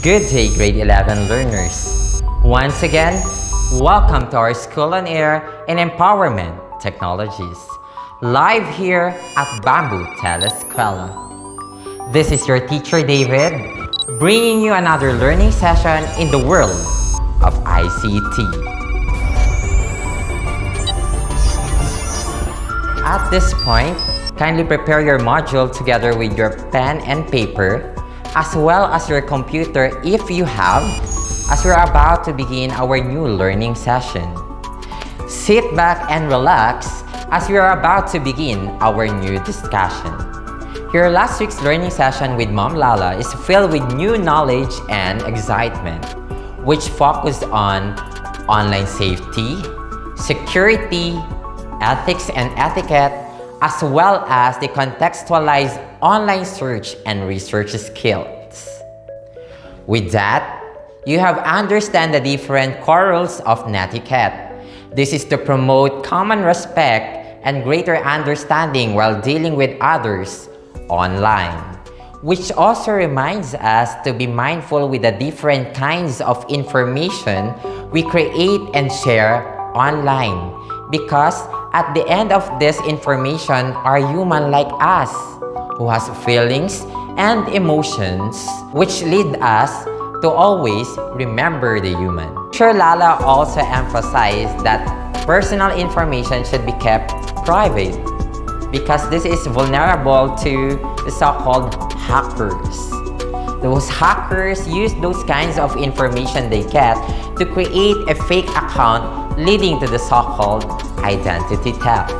Good day, grade 11 learners. Once again, welcome to our School on Air and Empowerment Technologies, live here at Bamboo Telescuela. This is your teacher, David, bringing you another learning session in the world of ICT. At this point, kindly prepare your module together with your pen and paper, as well as your computer if you have, as we're about to begin our new learning session. Sit back and relax as we are about to begin our new discussion. Your last week's learning session with Mom Lala is filled with new knowledge and excitement, which focused on online safety, security, ethics and etiquette, as well as the contextualized online search and research skills. With that, you have understand the different core rules of netiquette. This is to promote common respect and greater understanding while dealing with others online, which also reminds us to be mindful with the different kinds of information we create and share online, because at the end of this information are human like us, who has feelings and emotions, which lead us to always remember the human. Teacher Lala also emphasized that personal information should be kept private because this is vulnerable to the so-called hackers. Those hackers use those kinds of information they get to create a fake account, leading to the so-called identity theft.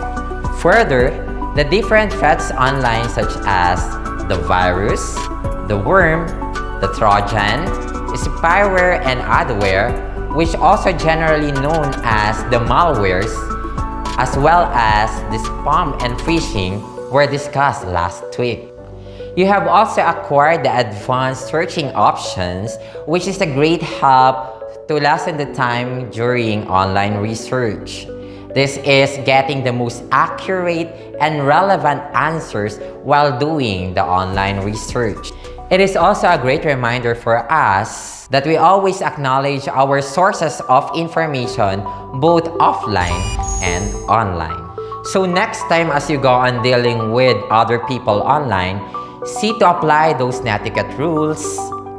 Further, the different threats online such as the virus, the worm, the Trojan, spyware and adware, which also generally known as the malwares, as well as the spam and phishing were discussed last week. You have also acquired the advanced searching options, which is a great help to lessen the time during online research. This is getting the most accurate and relevant answers while doing the online research. It is also a great reminder for us that we always acknowledge our sources of information both offline and online. So next time as you go on dealing with other people online, see to apply those netiquette rules,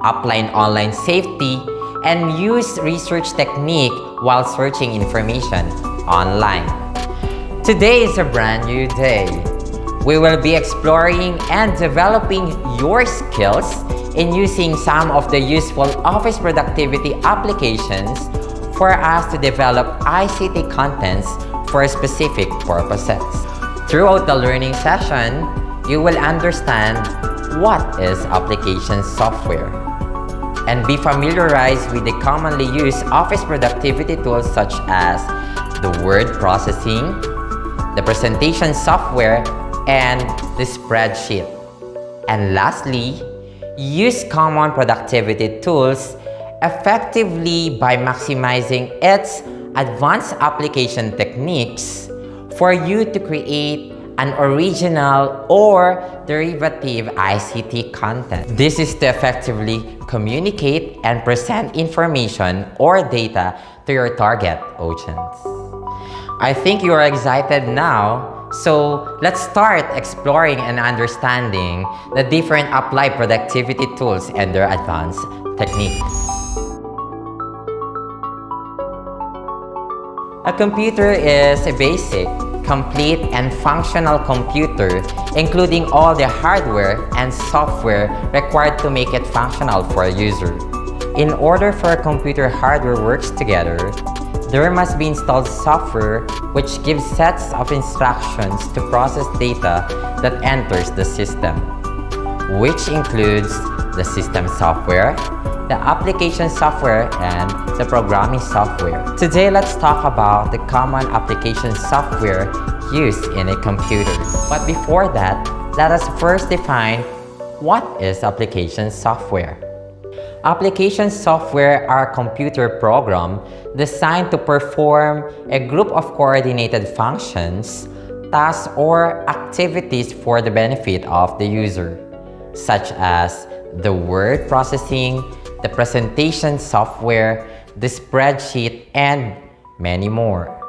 apply online safety, and use research technique while searching information online. Today is a brand new day. We will be exploring and developing your skills in using some of the useful office productivity applications for us to develop ICT contents for specific purposes. Throughout the learning session, you will understand what is application software and be familiarized with the commonly used office productivity tools such as the word processing, the presentation software, and the spreadsheet. And lastly, use common productivity tools effectively by maximizing its advanced application techniques for you to create an original or derivative ICT content. This is to effectively communicate and present information or data to your target audience. I think you are excited now, so let's start exploring and understanding the different applied productivity tools and their advanced techniques. A computer is a basic, complete, and functional computer, including all the hardware and software required to make it functional for a user. In order for a computer hardware works together, there must be installed software which gives sets of instructions to process data that enters the system, which includes the system software, the application software, and the programming software. Today, let's talk about the common application software used in a computer. But before that, let us first define what is application software. Application software are computer programs designed to perform a group of coordinated functions, tasks, or activities for the benefit of the user, such as the word processing, the presentation software, the spreadsheet, and many more.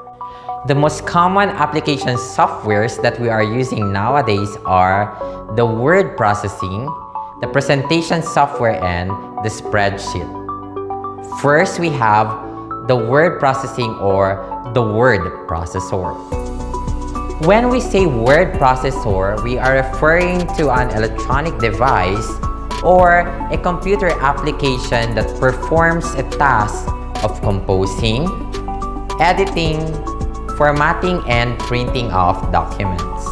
The most common application softwares that we are using nowadays are the word processing, the presentation software, and the spreadsheet. First, we have the word processing or the word processor. When we say word processor, we are referring to an electronic device or a computer application that performs a task of composing, editing, formatting, and printing of documents.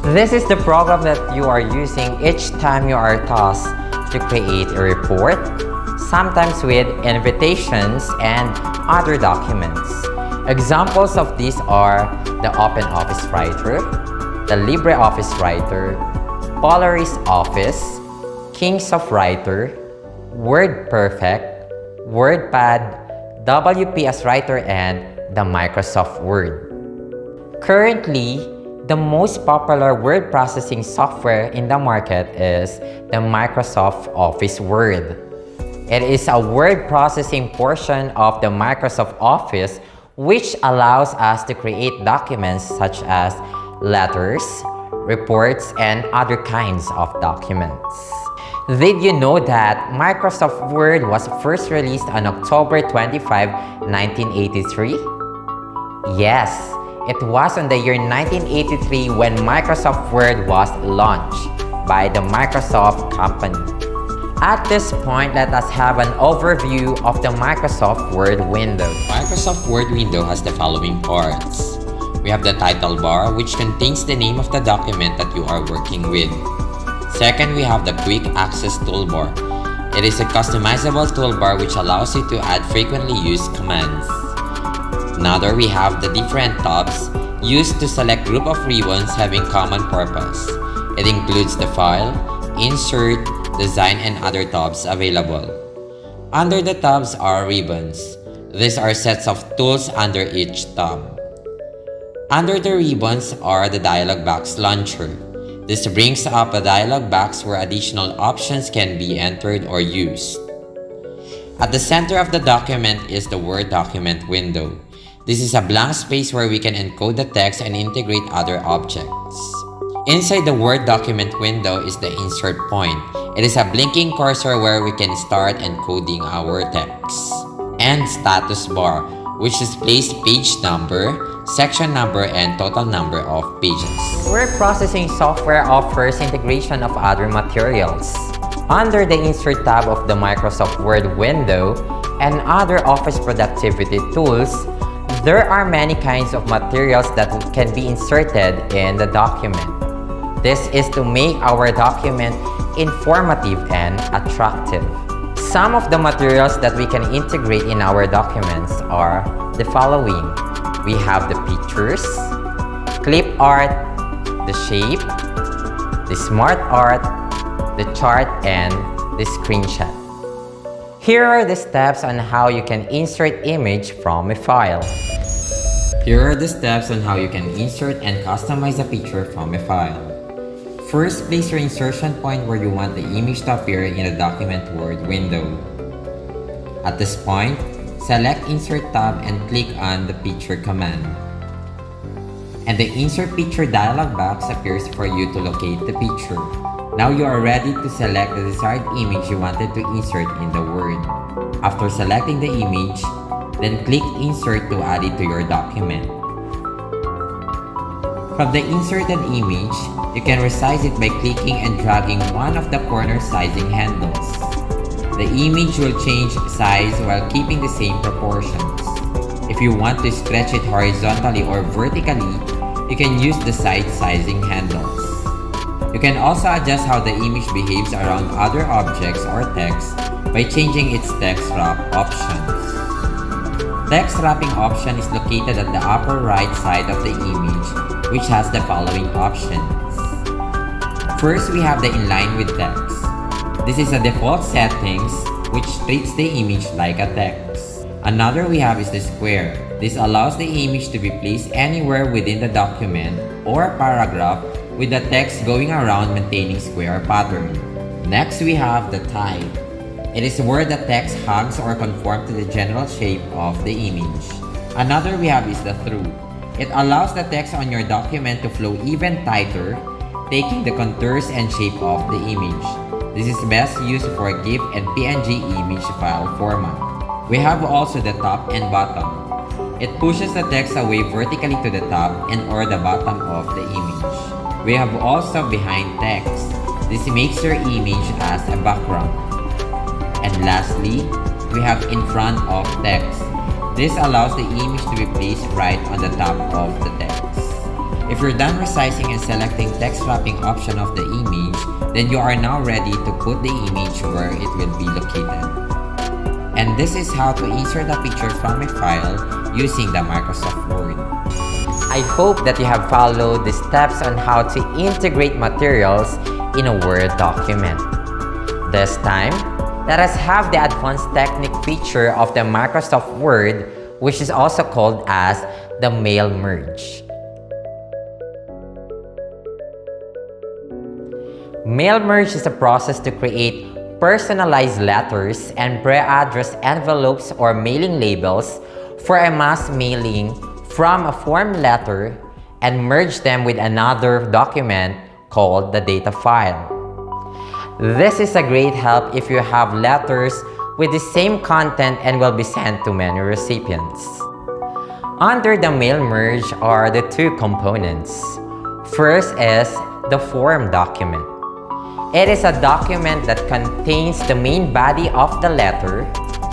This is the program that you are using each time you are tasked to create a report, sometimes with invitations and other documents. Examples of these are the OpenOffice Writer, the LibreOffice Writer, Polaris Office, Kings of Writer, WordPerfect, WordPad, WPS Writer, and the Microsoft Word. Currently, the most popular word processing software in the market is the Microsoft Office Word. It is a word processing portion of the Microsoft Office which allows us to create documents such as letters, reports, and other kinds of documents. Did you know that Microsoft Word was first released on October 25, 1983? Yes, it was on the year 1983 when Microsoft Word was launched by the Microsoft company. At this point, let us have an overview of the Microsoft Word window. Microsoft Word window has the following parts. We have the title bar, which contains the name of the document that you are working with. Second, we have the quick access toolbar. It is a customizable toolbar which allows you to add frequently used commands. Another, we have the different tabs used to select group of ribbons having common purpose. It includes the file, insert, design, and other tabs available. Under the tabs are ribbons. These are sets of tools under each tab. Under the ribbons are the dialog box launcher. This brings up a dialog box where additional options can be entered or used. At the center of the document is the Word document window. This is a blank space where we can encode the text and integrate other objects. Inside the Word document window is the insert point. It is a blinking cursor where we can start encoding our text. And status bar, which displays page number, section number, and total number of pages. Word processing software offers integration of other materials. Under the Insert tab of the Microsoft Word window and other Office productivity tools, there are many kinds of materials that can be inserted in the document. This is to make our document informative and attractive. Some of the materials that we can integrate in our documents are the following. We have the pictures, clip art, the shape, the smart art, the chart, and the screenshot. Here are the steps on how you can insert image from a file. Here are the steps on how you can insert and customize a picture from a file. First, place your insertion point where you want the image to appear in the document Word window. At this point, select Insert tab and click on the Picture command. And the Insert Picture dialog box appears for you to locate the picture. Now you are ready to select the desired image you wanted to insert in the Word. After selecting the image, then click Insert to add it to your document. From the inserted image, you can resize it by clicking and dragging one of the corner sizing handles. The image will change size while keeping the same proportions. If you want to stretch it horizontally or vertically, you can use the side sizing handles. You can also adjust how the image behaves around other objects or text by changing its text wrap options. Text wrapping option is located at the upper right side of the image, which has the following options. First, we have the Inline with Text. This is a default settings which treats the image like a text. Another we have is the Square. This allows the image to be placed anywhere within the document or paragraph with the text going around maintaining square pattern. Next, we have the Type. It is where the text hugs or conforms to the general shape of the image. Another we have is the through. It allows the text on your document to flow even tighter, taking the contours and shape of the image. This is best used for GIF and PNG image file format. We have also the top and bottom. It pushes the text away vertically to the top and or the bottom of the image. We have also behind text. This makes your image as a background. And lastly, we have in front of text. This allows the image to be placed right on the top of the text. If you're done resizing and selecting text wrapping option of the image, then you are now ready to put the image where it will be located. And this is how to insert a picture from a file using the Microsoft Word. I hope that you have followed the steps on how to integrate materials in a Word document. This time, let us have the advanced technique feature of the Microsoft Word, which is also called as the mail merge. Mail merge is a process to create personalized letters and pre-addressed envelopes or mailing labels for a mass mailing from a form letter and merge them with another document called the data file. This is a great help if you have letters with the same content and will be sent to many recipients. Under the mail merge are the two components. First is the form document. It is a document that contains the main body of the letter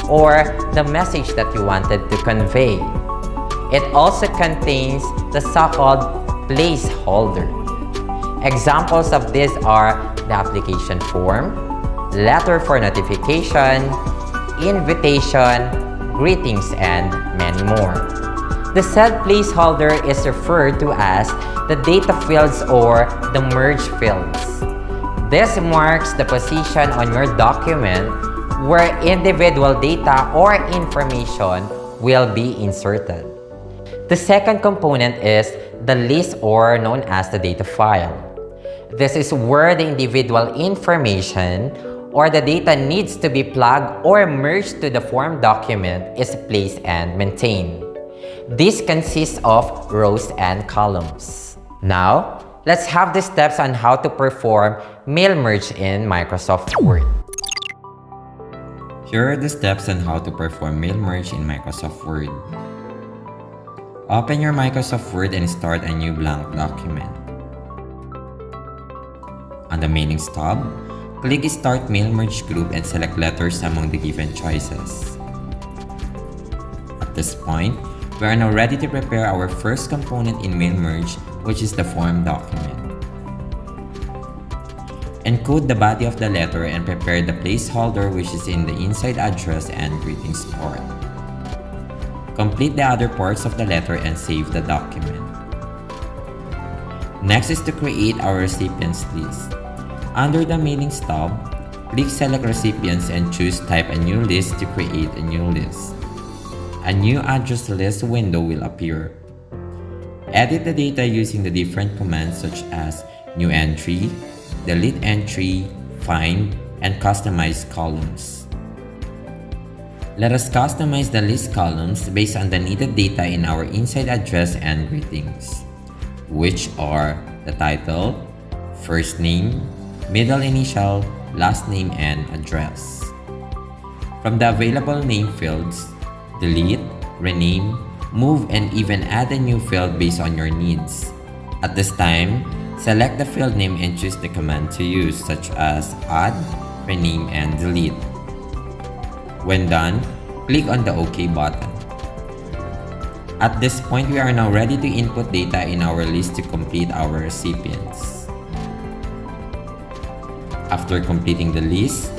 or the message that you wanted to convey. It also contains the so-called placeholder. Examples of these are the application form, letter for notification, invitation, greetings, and many more. The said placeholder is referred to as the data fields or the merge fields. This marks the position on your document where individual data or information will be inserted. The second component is the list or known as the data file. This is where the individual information or the data needs to be plugged or merged to the form document is placed and maintained. This consists of rows and columns. Now, let's have the steps on how to perform mail merge in Microsoft Word. Here are the steps on how to perform mail merge in Microsoft Word. Open your Microsoft Word and start a new blank document. On the Mailings tab, click Start Mail Merge Group and select letters among the given choices. At this point, we are now ready to prepare our first component in Mail Merge, which is the form document. Encode the body of the letter and prepare the placeholder, which is in the inside address and greetings part. Complete the other parts of the letter and save the document. Next is to create our recipients list. Under the Mailings tab, click Select Recipients and choose Type a New List to create a new list. A new address list window will appear. Edit the data using the different commands such as New Entry, Delete Entry, Find, and Customize columns. Let us customize the list columns based on the needed data in our inside address and greetings, which are the title, first name, middle initial, last name, and address. From the available name fields, delete, rename, move, and even add a new field based on your needs. At this time, select the field name and choose the command to use, such as add, rename, and delete. When done, click on the OK button. At this point, we are now ready to input data in our list to complete our recipients. After completing the list,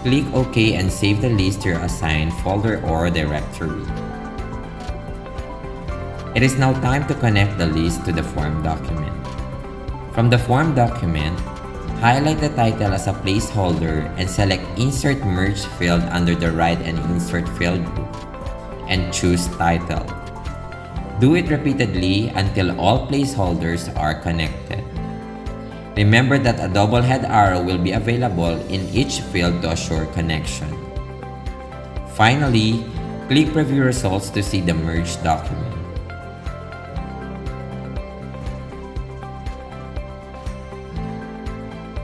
click OK and save the list to your assigned folder or directory. It is now time to connect the list to the form document. From the form document, highlight the title as a placeholder and select Insert Merge field under the Write and Insert field group and choose Title. Do it repeatedly until all placeholders are connected. Remember that a double head arrow will be available in each field to assure connection. Finally, click Preview Results to see the merged document.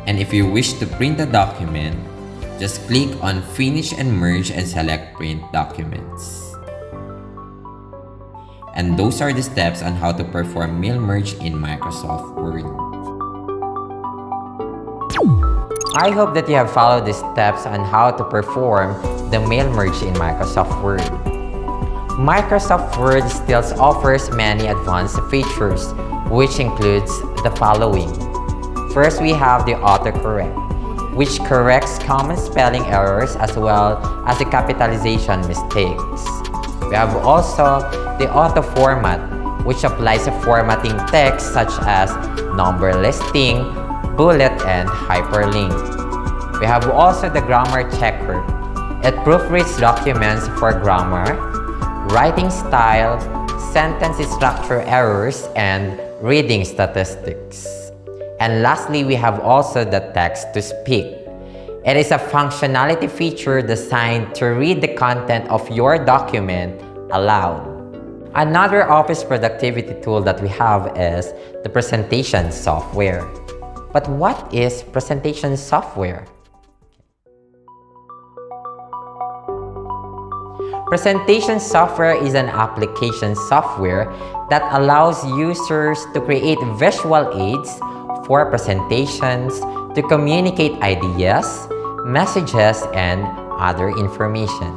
And if you wish to print the document, just click on Finish and Merge and select Print Documents. And those are the steps on how to perform mail merge in Microsoft Word. I hope that you have followed the steps on how to perform the mail merge in Microsoft Word. Microsoft Word still offers many advanced features, which includes the following. First, we have the autocorrect, which corrects common spelling errors as well as the capitalization mistakes. We have also the auto format, which applies a formatting text such as number listing, bullet, and hyperlink. We have also the grammar checker. It proofreads documents for grammar, writing style, sentence structure errors, and reading statistics. And lastly, we have also the text to speak. It is a functionality feature designed to read the content of your document aloud. Another office productivity tool that we have is the presentation software. But what is presentation software? Presentation software is an application software that allows users to create visual aids for presentations, to communicate ideas, messages, and other information.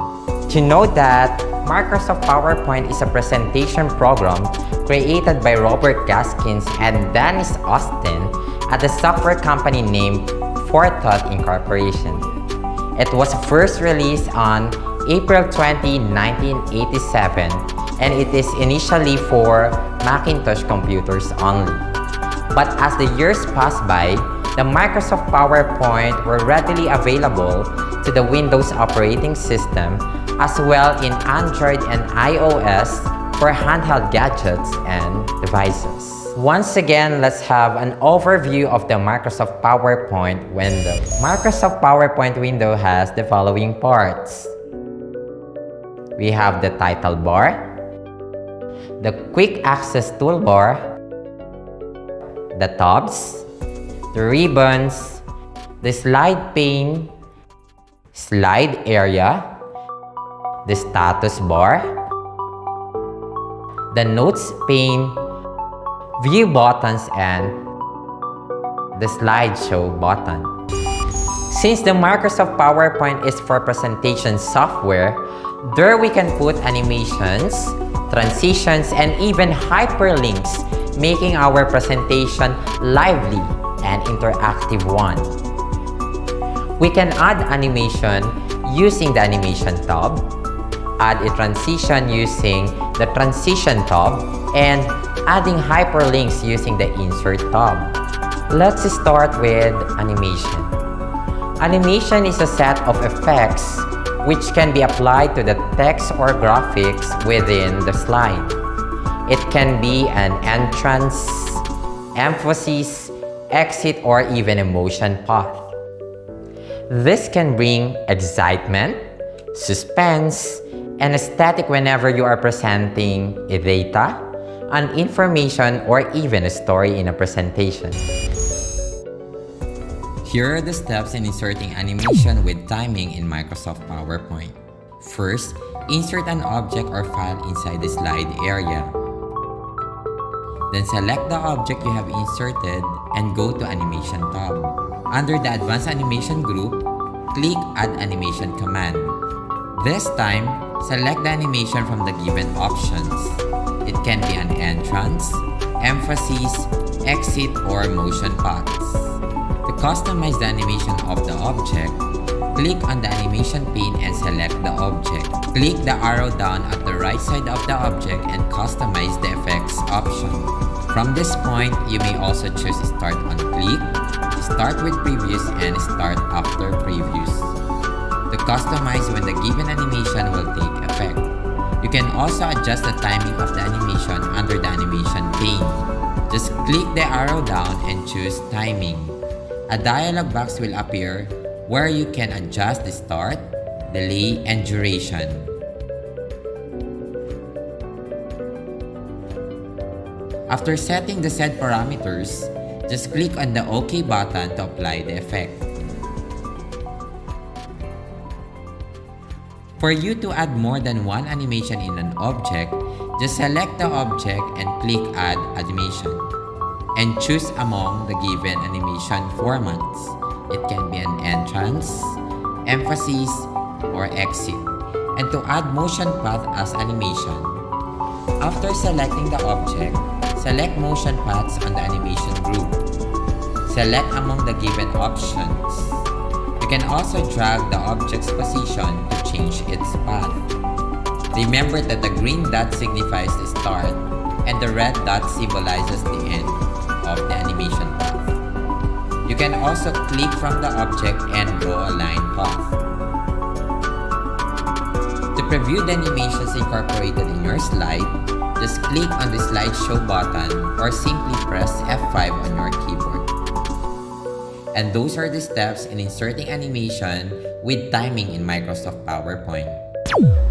To know that Microsoft PowerPoint is a presentation program created by Robert Gaskins and Dennis Austin at the software company named Forethought Incorporation. It was first released on April 20, 1987, and it is initially for Macintosh computers only. But as the years passed by, the Microsoft PowerPoint were readily available to the Windows operating system as well in Android and iOS for handheld gadgets and devices. Once again, let's have an overview of the Microsoft PowerPoint window. Microsoft PowerPoint window has the following parts. We have the title bar, the quick access toolbar, the tabs, the ribbons, the slide pane, slide area, the status bar, the notes pane, view buttons, and the slideshow button. Since the Microsoft PowerPoint is for presentation software, there we can put animations, transitions, and even hyperlinks, making our presentation lively and interactive one. We can add animation using the animation tab, add a transition using the transition tab, and adding hyperlinks using the insert tab. Let's start with animation. Animation is a set of effects which can be applied to the text or graphics within the slide. It can be an entrance, emphasis, exit, or even a motion path. This can bring excitement, suspense, and aesthetic whenever you are presenting a data, an information, or even a story in a presentation. Here are the steps in inserting animation with timing in Microsoft PowerPoint. First, insert an object or file inside the slide area. Then select the object you have inserted and go to Animation tab. Under the Advanced Animation group, click Add Animation command. This time, select the animation from the given options. It can be an entrance, emphasis, exit, or motion paths. To customize the animation of the object, click on the animation pane and select the object. Click the arrow down at the right side of the object and customize the effects option. From this point, you may also choose Start on Click, Start with Previews, and Start after Previews to customize when the given animation will take effect. You can also adjust the timing of the animation under the animation pane. Just click the arrow down and choose Timing. A dialog box will appear where you can adjust the start, delay, and duration. After setting the said parameters, just click on the OK button to apply the effect. For you to add more than one animation in an object, just select the object and click Add Animation, and choose among the given animation formats. It can be an entrance, emphasis, or exit, and to add motion path as animation. After selecting the object, select motion paths on the animation group. Select among the given options. You can also drag the object's position to change its path. Remember that the green dot signifies the start and the red dot symbolizes the end of the animation path. You can also click from the object and draw a line path. To preview the animations incorporated in your slide, just click on the slideshow button or simply press F5 on your keyboard. And those are the steps in inserting animation with timing in Microsoft PowerPoint.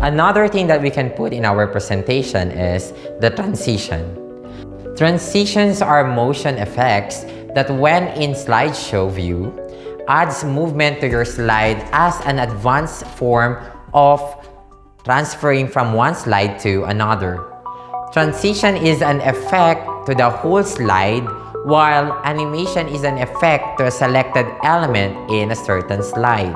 Another thing that we can put in our presentation is the transition. Transitions are motion effects that when in slideshow view, adds movement to your slide as an advanced form of transferring from one slide to another. Transition is an effect to the whole slide, while animation is an effect to a selected element in a certain slide.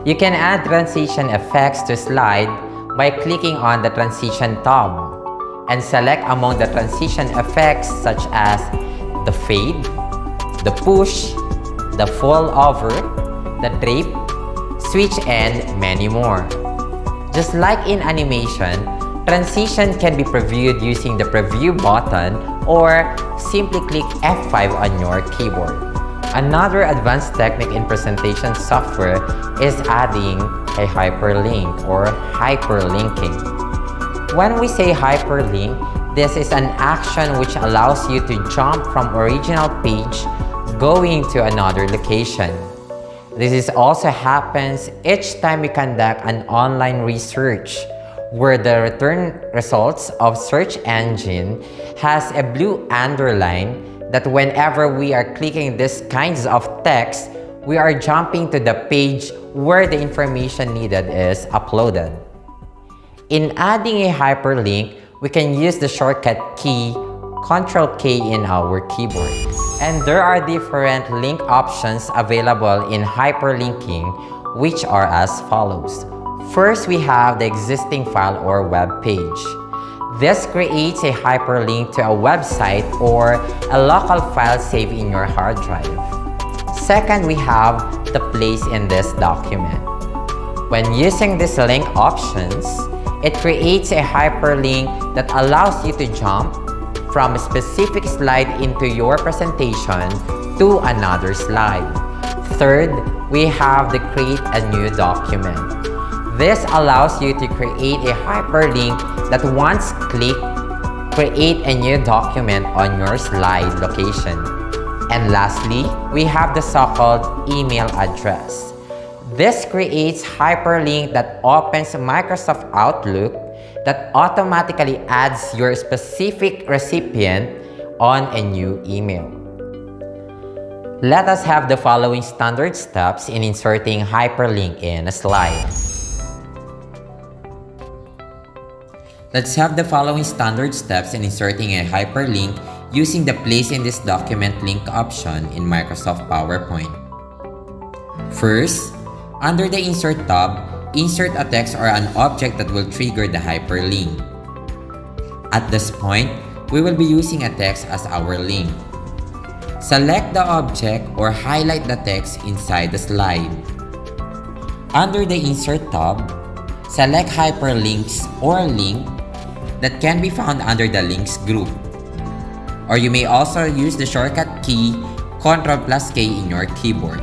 You can add transition effects to slide by clicking on the Transition tab and select among the transition effects such as the fade, the push, the fall over, the drape, switch, and many more. Just like in animation, transition can be previewed using the preview button or simply click F5 on your keyboard. Another advanced technique in presentation software is adding a hyperlink or hyperlinking. When we say hyperlink, this is an action which allows you to jump from original page going to another location. This also happens each time we conduct an online research where the return results of search engine has a blue underline that whenever we are clicking these kinds of text, we are jumping to the page where the information needed is uploaded. In adding a hyperlink, we can use the shortcut key Ctrl-K in our keyboard. And there are different link options available in hyperlinking, which are as follows. First, we have the existing file or web page. This creates a hyperlink to a website or a local file saved in your hard drive. Second, we have the place in this document. When using these link options, it creates a hyperlink that allows you to jump from a specific slide into your presentation to another slide. Third, we have the create a new document. This allows you to create a hyperlink that once clicked, create a new document on your slide location. And lastly, we have the so-called email address. This creates hyperlink that opens Microsoft Outlook that automatically adds your specific recipient on a new email. Let us have the following standard steps in inserting hyperlink in a slide. Let's have the following standard steps in inserting a hyperlink using the Place in this document link option in Microsoft PowerPoint. First, under the Insert tab, insert a text or an object that will trigger the hyperlink. At this point, we will be using a text as our link. Select the object or highlight the text inside the slide. Under the Insert tab, select hyperlinks or link that can be found under the links group. Or you may also use the shortcut key Ctrl+K in your keyboard.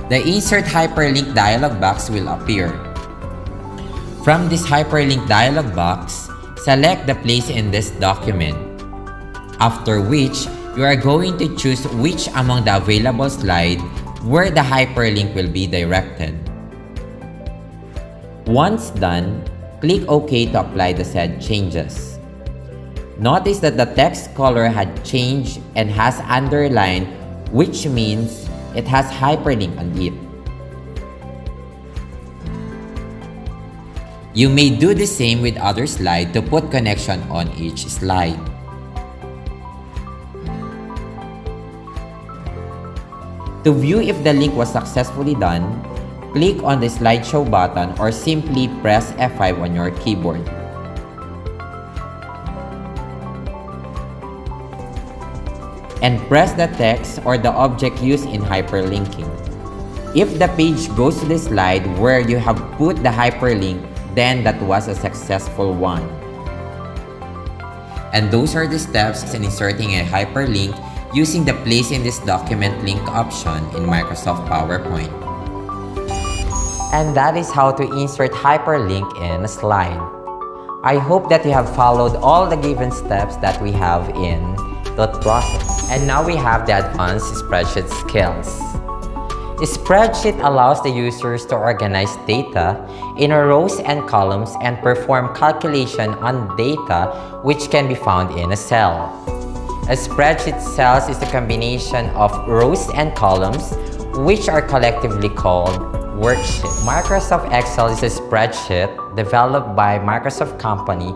The Insert Hyperlink dialog box will appear. From this hyperlink dialog box, select the place in this document. After which, you are going to choose which among the available slides where the hyperlink will be directed. Once done, click OK to apply the said changes. Notice that the text color had changed and has underline, which means it has hyperlink on it. You may do the same with other slides to put connection on each slide. To view if the link was successfully done, click on the slideshow button or simply press F5 on your keyboard. And press the text or the object used in hyperlinking. If the page goes to the slide where you have put the hyperlink, then that was a successful one. And those are the steps in inserting a hyperlink using the Place in this document link option in Microsoft PowerPoint. And that is how to insert hyperlink in a slide. I hope that you have followed all the given steps that we have in the process. And now we have the advanced spreadsheet skills. A spreadsheet allows the users to organize data in rows and columns and perform calculation on data which can be found in a cell. A spreadsheet cells is a combination of rows and columns which are collectively called worksheets. Microsoft Excel is a spreadsheet developed by Microsoft Company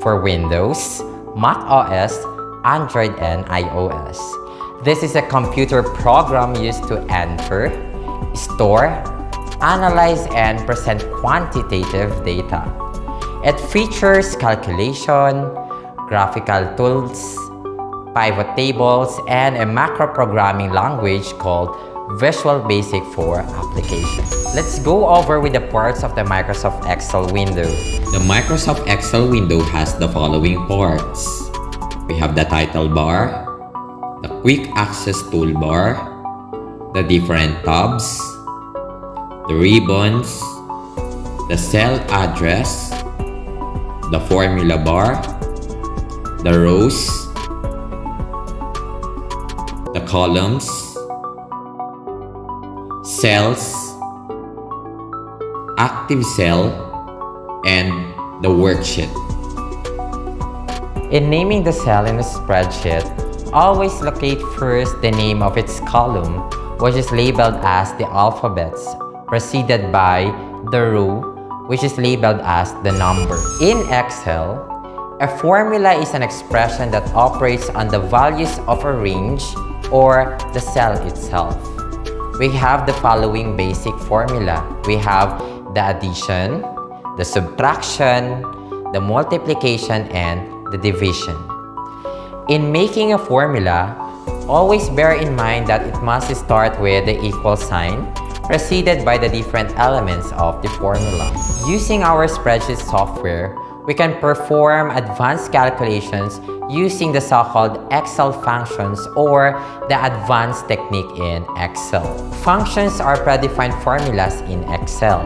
for Windows, Mac OS, Android, and iOS. This is a computer program used to enter, store, analyze, and present quantitative data. It features calculation, graphical tools, pivot tables, and a macro programming language called Visual Basic for application. Let's go over with the parts of the Microsoft Excel window. The Microsoft Excel window has the following parts. We have the title bar, the quick access toolbar, the different tabs, the ribbons, the cell address, the formula bar, the rows, the columns, cells, active cell, and the worksheet. In naming the cell in a spreadsheet, always locate first the name of its column, which is labeled as the alphabets, preceded by the row, which is labeled as the number. In Excel, a formula is an expression that operates on the values of a range or the cell itself. We have the following basic formula. We have the addition, the subtraction, the multiplication, and the division. In making a formula, always bear in mind that it must start with the equal sign, preceded by the different elements of the formula. Using our spreadsheet software, we can perform advanced calculations using the so-called Excel functions or the advanced technique in Excel. Functions are predefined formulas in Excel.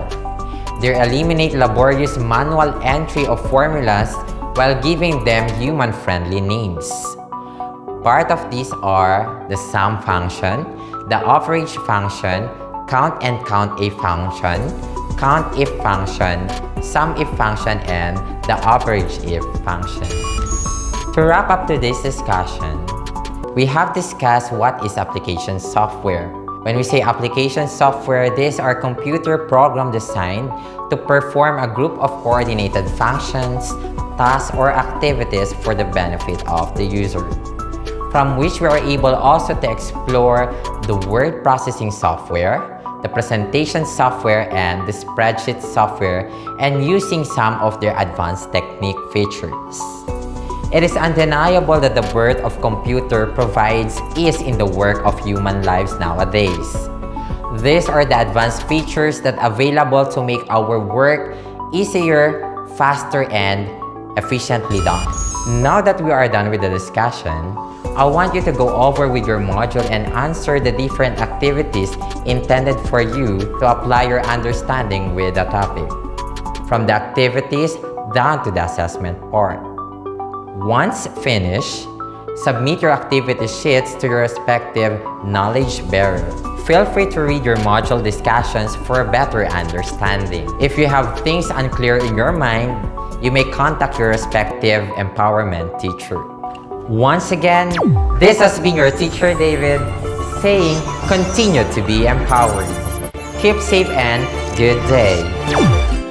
They eliminate laborious manual entry of formulas while giving them human-friendly names. Part of these are the sum function, the average function, count and count a function, count if function, sum if function, and the average if function. To wrap up today's discussion, we have discussed what is application software. When we say application software, these are computer programs designed to perform a group of coordinated functions, tasks, or activities for the benefit of the user, from which we are able also to explore the word processing software, the presentation software, and the spreadsheet software, and using some of their advanced technique features. It is undeniable that the birth of computer provides ease in the work of human lives nowadays. These are the advanced features that are available to make our work easier, faster, and efficiently done. Now that we are done with the discussion, I want you to go over with your module and answer the different activities intended for you to apply your understanding with the topic, from the activities down to the assessment part. Once finished, submit your activity sheets to your respective knowledge bearer. Feel free to read your module discussions for a better understanding. If you have things unclear in your mind, you may contact your respective empowerment teacher. Once again, this has been your teacher David, saying continue to be empowered. Keep safe and good day.